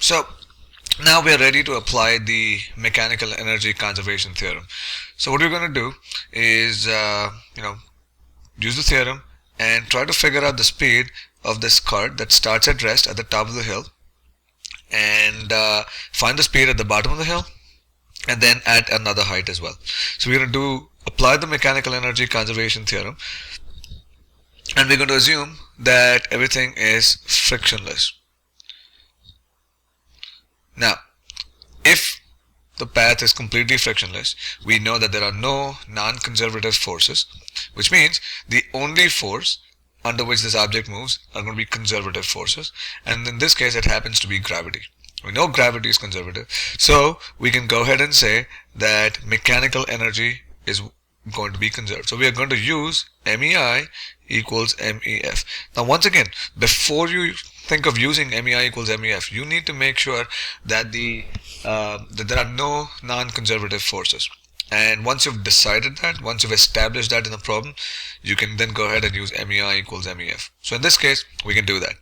So now we are ready to apply the mechanical energy conservation theorem. So what we're going to do is, use the theorem and try to figure out the speed of this cart that starts at rest at the top of the hill, and find the speed at the bottom of the hill, and then add another height as well. So we're going to apply the mechanical energy conservation theorem, and we're going to assume that everything is frictionless. Now, if the path is completely frictionless, we know that there are no non-conservative forces, which means the only force under which this object moves are going to be conservative forces, and in this case it happens to be gravity. We know gravity is conservative, so we can go ahead and say that mechanical energy is going to be conserved. So we are going to use MEI equals MEF. Now once again, before you think of using MEI equals MEF, you need to make sure that that there are no non-conservative forces. And once you've decided that, once you've established that in the problem, you can then go ahead and use MEI equals MEF. So in this case, we can do that.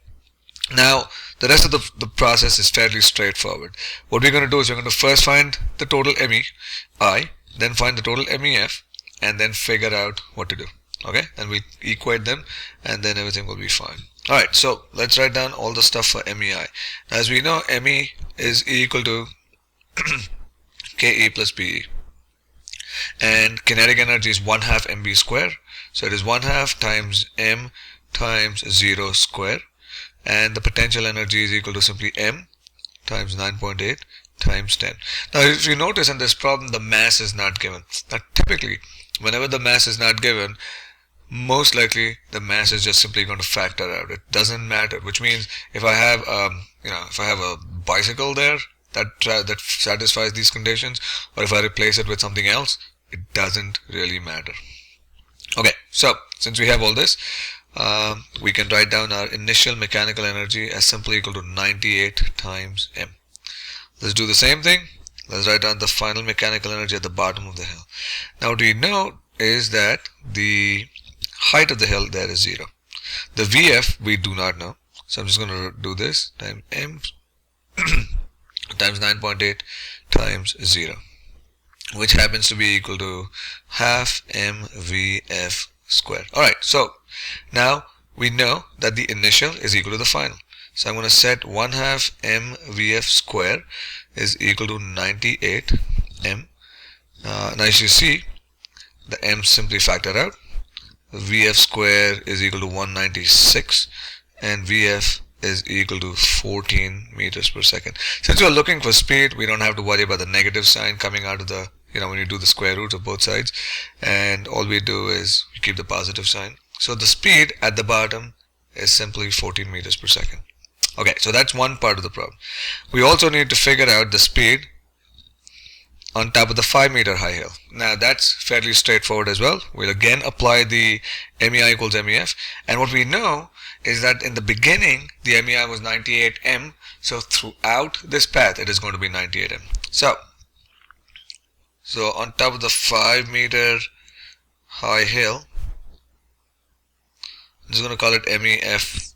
Now, the rest of the process is fairly straightforward. What we're going to do is we're going to first find the total MEI, then find the total MEF, and then figure out what to do. Okay, and we equate them, and then everything will be fine. Alright, so let's write down all the stuff for MEI. As we know, ME is equal to KE plus PE. And kinetic energy is 1/2 mv square. So it is 1/2 times m times 0 square. And the potential energy is equal to simply m times 9.8 times 10. Now if you notice in this problem, the mass is not given. Now typically, whenever the mass is not given, most likely the mass is just simply going to factor out. It doesn't matter, which means if I have if I have a bicycle there that satisfies these conditions, or if I replace it with something else, it doesn't really matter. Okay, so since we have all this, we can write down our initial mechanical energy as simply equal to 98 times m. Let's do the same thing. Let's write down the final mechanical energy at the bottom of the hill. Now what we know is that the height of the hill there is 0. The VF we do not know, so I'm just going to do this times m times 9.8 times 0, which happens to be equal to 1/2 mvf square. Alright, so now we know that the initial is equal to the final. So I'm going to set 1/2 mvf square is equal to 98 m. Now as you see, the m simply factor out. Vf square is equal to 196, and Vf is equal to 14 meters per second. Since we're looking for speed, we don't have to worry about the negative sign coming out of the, when you do the square roots of both sides, and all we do is we keep the positive sign. So the speed at the bottom is simply 14 meters per second. Okay, so that's one part of the problem. We also need to figure out the speed on top of the 5-meter high hill. Now that's fairly straightforward as well. We'll again apply the MEI equals MEF, and what we know is that in the beginning the MEI was 98 m, so throughout this path it is going to be 98 m. So on top of the 5-meter high hill, I'm just going to call it MEF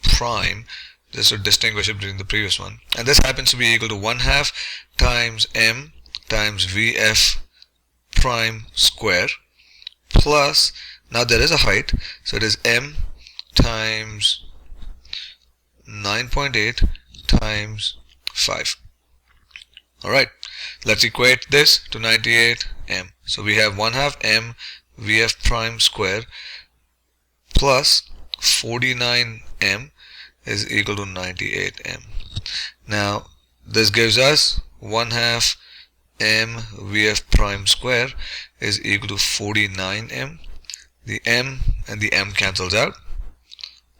prime just to distinguish it between the previous one, and this happens to be equal to 1/2 times m times Vf prime square plus, now there is a height, so it is m times 9.8 times 5. Alright, let's equate this to 98 m. So we have 1/2 m Vf prime square plus 49 m is equal to 98 m. Now this gives us 1/2 m Vf prime square is equal to 49 m. The m and the m cancels out.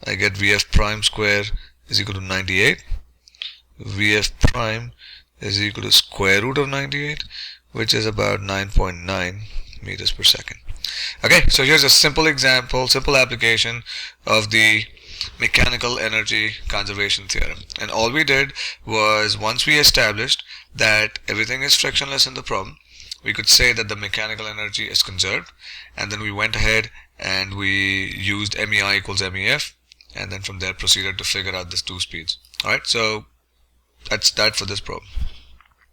I get Vf prime square is equal to 98. Vf prime is equal to square root of 98, which is about 9.9 meters per second. Okay, so here's a simple example, simple application of the mechanical energy conservation theorem. And all we did was, once we established that everything is frictionless in the problem, we could say that the mechanical energy is conserved, and then we went ahead and we used MEI equals MEF, and then from there proceeded to figure out these two speeds. Alright, so That's that for this problem.